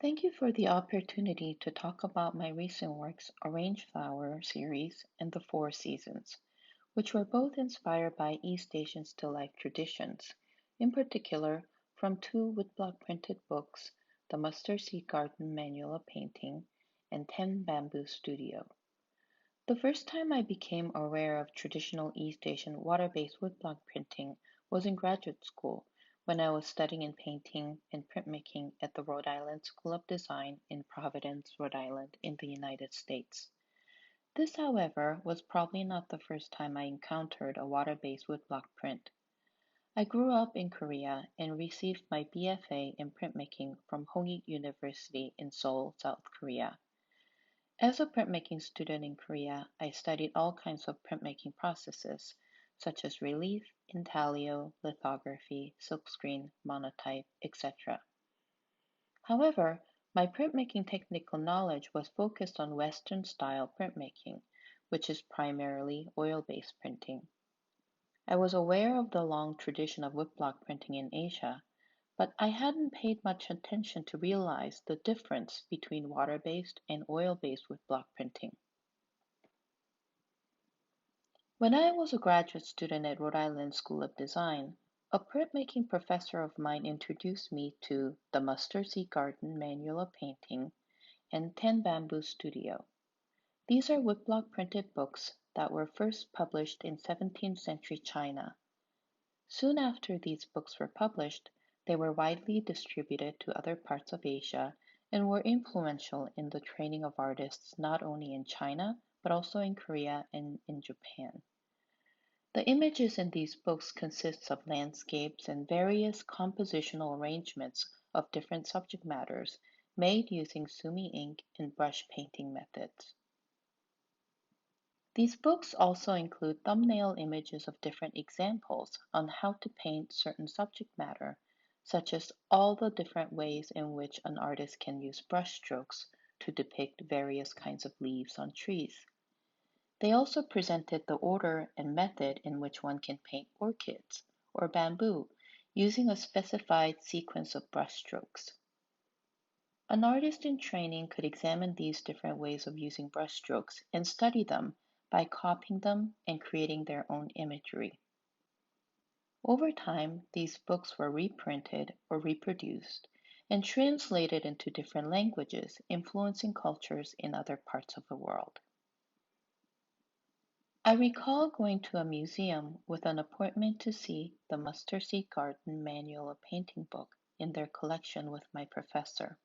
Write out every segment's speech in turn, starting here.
Thank you for the opportunity to talk about my recent works, Arranged Flower series and The Four Seasons, which were both inspired by East Asian still life traditions, in particular from two woodblock printed books, The Mustard Seed Garden Manual of Painting and Ten Bamboo Studio. The first time I became aware of traditional East Asian water-based woodblock printing was in graduate school when I was studying in painting and printmaking at the Rhode Island School of Design in Providence, Rhode Island, in the United States. This, however, was probably not the first time I encountered a water-based woodblock print. I grew up in Korea and received my BFA in printmaking from Hongik University in Seoul, South Korea. As a printmaking student in Korea, I studied all kinds of printmaking processes, such as relief, intaglio, lithography, silkscreen, monotype, etc. However, my printmaking technical knowledge was focused on Western style printmaking, which is primarily oil-based printing. I was aware of the long tradition of woodblock printing in Asia, but I hadn't paid much attention to realize the difference between water-based and oil-based woodblock printing. When I was a graduate student at Rhode Island School of Design, a printmaking professor of mine introduced me to the Mustard Seed Garden Manual of Painting and Ten Bamboo Studio. These are woodblock printed books that were first published in 17th century China. Soon after these books were published, they were widely distributed to other parts of Asia and were influential in the training of artists not only in China, but also in Korea and in Japan. The images in these books consist of landscapes and various compositional arrangements of different subject matters made using sumi ink and brush painting methods. These books also include thumbnail images of different examples on how to paint certain subject matter, such as all the different ways in which an artist can use brushstrokes to depict various kinds of leaves on trees. They also presented the order and method in which one can paint orchids or bamboo using a specified sequence of brushstrokes. An artist in training could examine these different ways of using brushstrokes and study them by copying them and creating their own imagery. Over time, these books were reprinted or reproduced and translated into different languages, influencing cultures in other parts of the world. I recall going to a museum with an appointment to see the Mustard Seed Garden Manual of Painting book in their collection with my professor.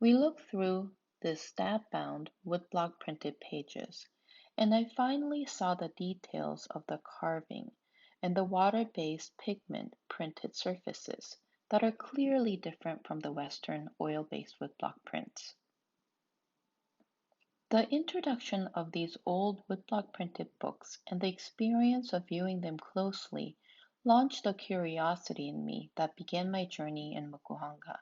We looked through the stab-bound woodblock printed pages, and I finally saw the details of the carving and the water-based pigment printed surfaces that are clearly different from the Western oil-based woodblock prints. The introduction of these old woodblock printed books and the experience of viewing them closely launched a curiosity in me that began my journey in Mokuhanga.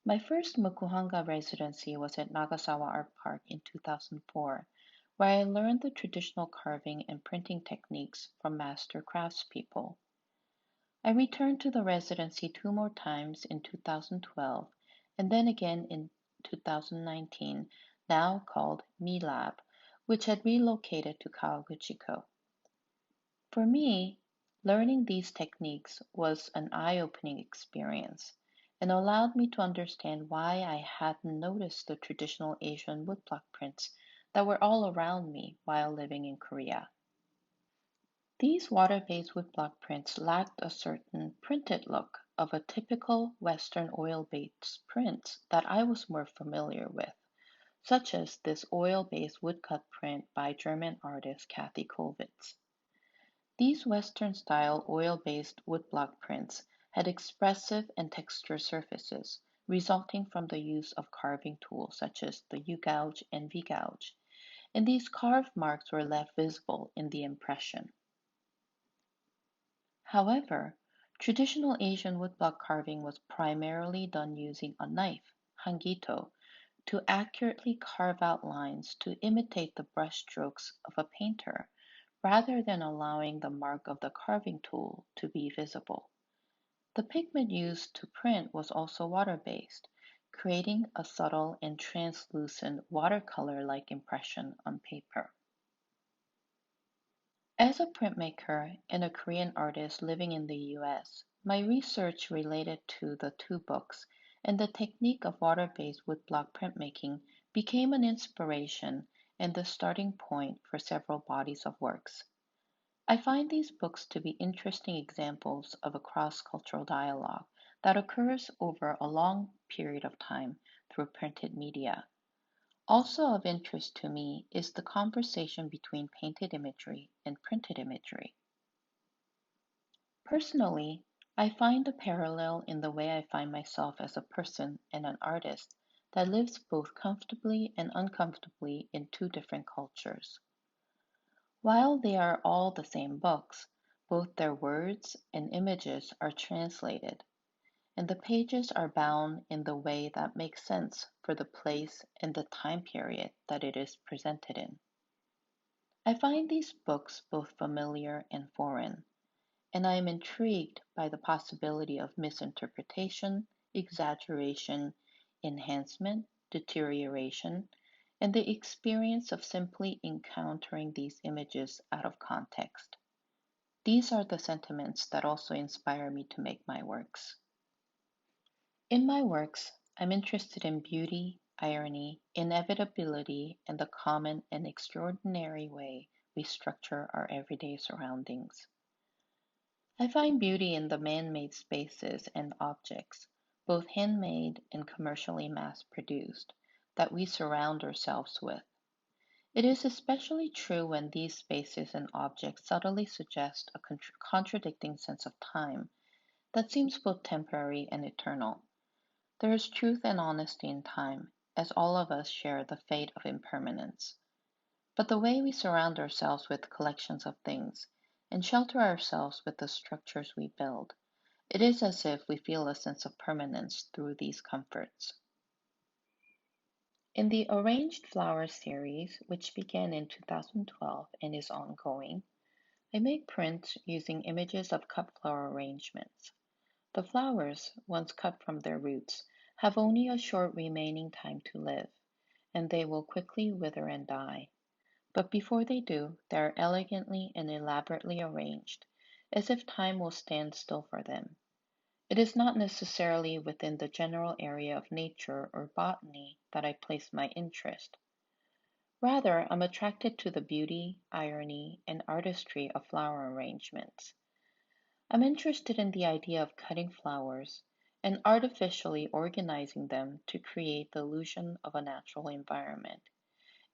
My first Mokuhanga residency was at Nagasawa Art Park in 2004, where I learned the traditional carving and printing techniques from master craftspeople. I returned to the residency two more times in 2012 and then again in 2019, now called Me Lab, which had relocated to Kawaguchiko. For me, learning these techniques was an eye-opening experience and allowed me to understand why I hadn't noticed the traditional Asian woodblock prints that were all around me while living in Korea. These water-based woodblock prints lacked a certain printed look of a typical Western oil-based print that I was more familiar with, such as this oil-based woodcut print by German artist Kathy Kollwitz. These Western-style oil-based woodblock prints had expressive and textured surfaces, resulting from the use of carving tools such as the U-gouge and V-gouge, and these carved marks were left visible in the impression. However, traditional Asian woodblock carving was primarily done using a knife, hangito, to accurately carve out lines to imitate the brushstrokes of a painter, rather than allowing the mark of the carving tool to be visible. The pigment used to print was also water-based, creating a subtle and translucent watercolor-like impression on paper. As a printmaker and a Korean artist living in the US, my research related to the two books and the technique of water-based woodblock printmaking became an inspiration and the starting point for several bodies of works. I find these books to be interesting examples of a cross-cultural dialogue that occurs over a long period of time through printed media. Also of interest to me is the conversation between painted imagery and printed imagery. Personally, I find a parallel in the way I find myself as a person and an artist that lives both comfortably and uncomfortably in two different cultures. While they are all the same books, both their words and images are translated, and the pages are bound in the way that makes sense for the place and the time period that it is presented in. I find these books both familiar and foreign, and I am intrigued by the possibility of misinterpretation, exaggeration, enhancement, deterioration, and the experience of simply encountering these images out of context. These are the sentiments that also inspire me to make my works. In my works, I'm interested in beauty, irony, inevitability, and the common and extraordinary way we structure our everyday surroundings. I find beauty in the man-made spaces and objects, both handmade and commercially mass-produced, that we surround ourselves with. It is especially true when these spaces and objects subtly suggest a contradicting sense of time that seems both temporary and eternal. There is truth and honesty in time, as all of us share the fate of impermanence. But the way we surround ourselves with collections of things and shelter ourselves with the structures we build, it is as if we feel a sense of permanence through these comforts. In the Arranged Flowers series, which began in 2012 and is ongoing, I make prints using images of cut flower arrangements. The flowers, once cut from their roots, have only a short remaining time to live, and they will quickly wither and die. But before they do, they are elegantly and elaborately arranged, as if time will stand still for them. It is not necessarily within the general area of nature or botany that I place my interest. Rather, I'm attracted to the beauty, irony, and artistry of flower arrangements. I'm interested in the idea of cutting flowers and artificially organizing them to create the illusion of a natural environment,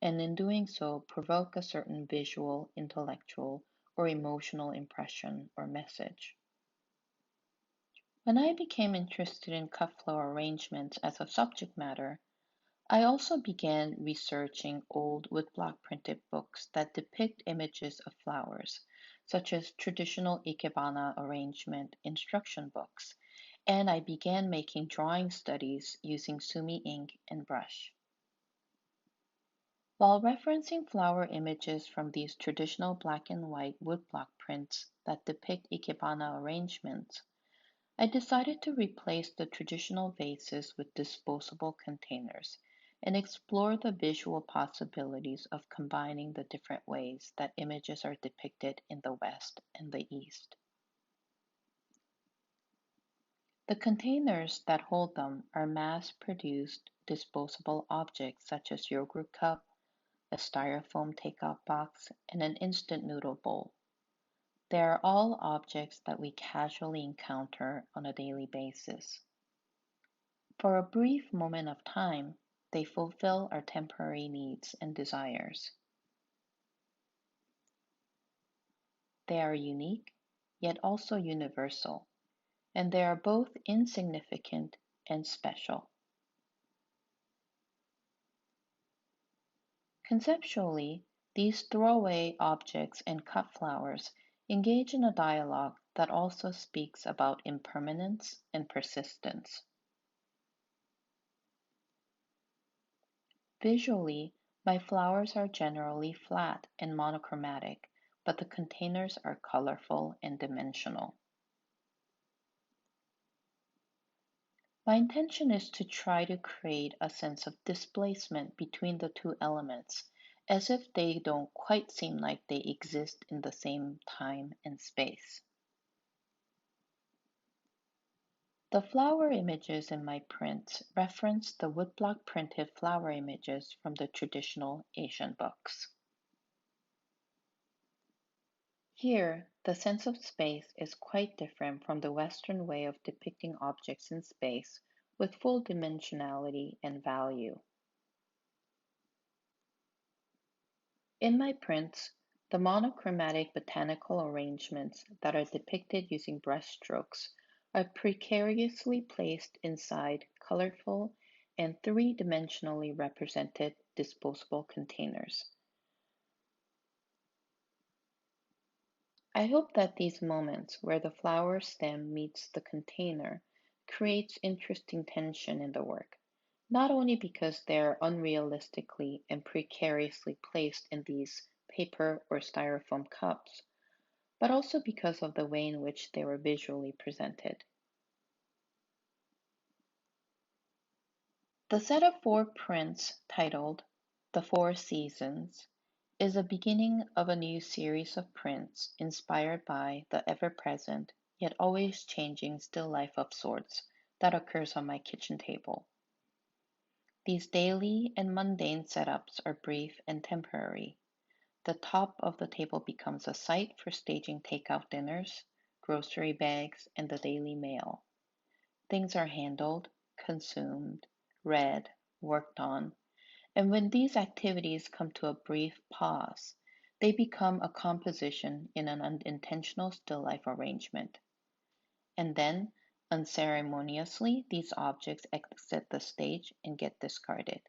and in doing so provoke a certain visual, intellectual, or emotional impression or message. When I became interested in cut flower arrangements as a subject matter, I also began researching old woodblock printed books that depict images of flowers, such as traditional ikebana arrangement instruction books, and I began making drawing studies using sumi ink and brush. While referencing flower images from these traditional black and white woodblock prints that depict ikebana arrangements, I decided to replace the traditional vases with disposable containers and explore the visual possibilities of combining the different ways that images are depicted in the West and the East. The containers that hold them are mass-produced disposable objects such as yogurt cup, a styrofoam takeout box, and an instant noodle bowl. They are all objects that we casually encounter on a daily basis. For a brief moment of time, they fulfill our temporary needs and desires. They are unique, yet also universal, and they are both insignificant and special. Conceptually, these throwaway objects and cut flowers engage in a dialogue that also speaks about impermanence and persistence. Visually, my flowers are generally flat and monochromatic, but the containers are colorful and dimensional. My intention is to try to create a sense of displacement between the two elements, as if they don't quite seem like they exist in the same time and space. The flower images in my prints reference the woodblock printed flower images from the traditional Asian books. Here, the sense of space is quite different from the Western way of depicting objects in space with full dimensionality and value. In my prints, the monochromatic botanical arrangements that are depicted using brushstrokes are precariously placed inside colorful and three-dimensionally represented disposable containers. I hope that these moments where the flower stem meets the container creates interesting tension in the work, not only because they're unrealistically and precariously placed in these paper or styrofoam cups, but also because of the way in which they were visually presented. The set of four prints titled The Four Seasons is the beginning of a new series of prints inspired by the ever-present yet always changing still life of sorts that occurs on my kitchen table. These daily and mundane setups are brief and temporary. The top of the table becomes a site for staging takeout dinners, grocery bags, and the daily mail. Things are handled, consumed, read, worked on, and when these activities come to a brief pause, they become a composition in an unintentional still life arrangement. And then, unceremoniously, these objects exit the stage and get discarded.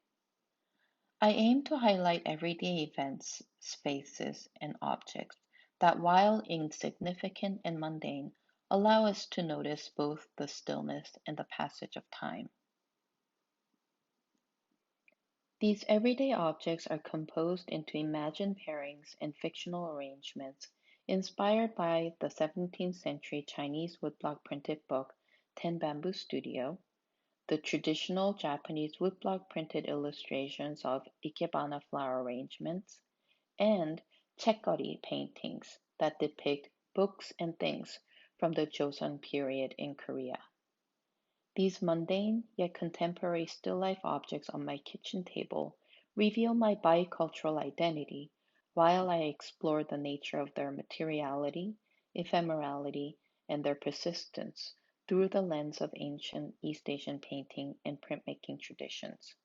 I aim to highlight everyday events, spaces, and objects that, while insignificant and mundane, allow us to notice both the stillness and the passage of time. These everyday objects are composed into imagined pairings and fictional arrangements inspired by the 17th century Chinese woodblock printed book Ten Bamboo Studio, the traditional Japanese woodblock printed illustrations of ikebana flower arrangements, and chekkori paintings that depict books and things from the Joseon period in Korea. These mundane yet contemporary still life objects on my kitchen table reveal my bicultural identity while I explore the nature of their materiality, ephemerality, and their persistence through the lens of ancient East Asian painting and printmaking traditions.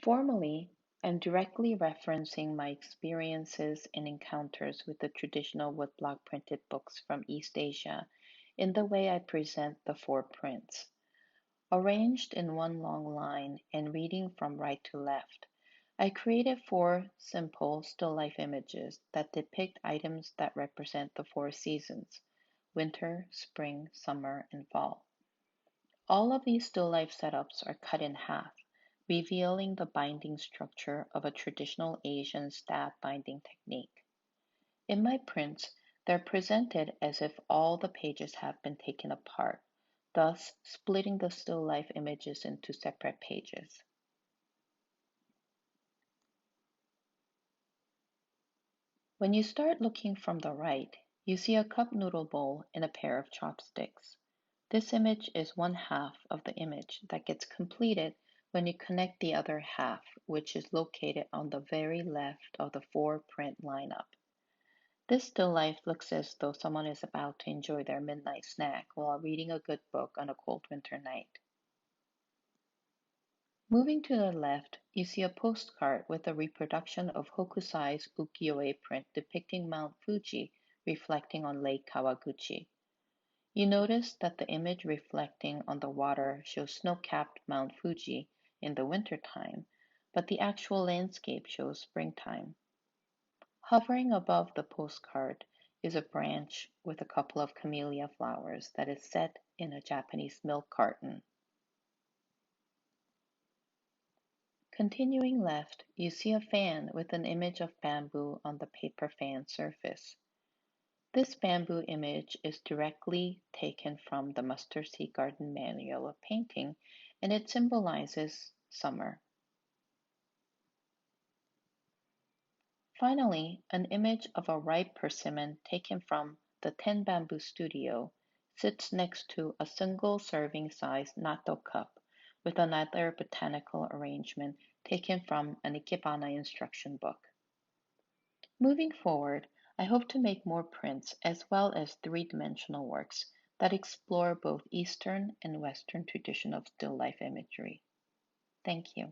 Formally, I'm directly referencing my experiences and encounters with the traditional woodblock printed books from East Asia in the way I present the four prints. Arranged in one long line and reading from right to left, I created four simple still life images that depict items that represent the four seasons: winter, spring, summer, and fall. All of these still life setups are cut in half, revealing the binding structure of a traditional Asian stab binding technique. In my prints, they're presented as if all the pages have been taken apart, thus splitting the still life images into separate pages. When you start looking from the right, you see a cup noodle bowl and a pair of chopsticks. This image is one half of the image that gets completed when you connect the other half, which is located on the very left of the four print lineup. This still life looks as though someone is about to enjoy their midnight snack while reading a good book on a cold winter night. Moving to the left, you see a postcard with a reproduction of Hokusai's ukiyo-e print depicting Mount Fuji reflecting on Lake Kawaguchi. You notice that the image reflecting on the water shows snow-capped Mount Fuji in the wintertime, but the actual landscape shows springtime. Hovering above the postcard is a branch with a couple of camellia flowers that is set in a Japanese milk carton. Continuing left, you see a fan with an image of bamboo on the paper fan surface. This bamboo image is directly taken from the Mustard Seed Garden Manual of Painting, and it symbolizes summer. Finally, an image of a ripe persimmon taken from the Ten Bamboo Studio sits next to a single serving size natto cup with another botanical arrangement taken from an Ikebana instruction book. Moving forward, I hope to make more prints as well as three-dimensional works that explore both Eastern and Western tradition of still life imagery. Thank you.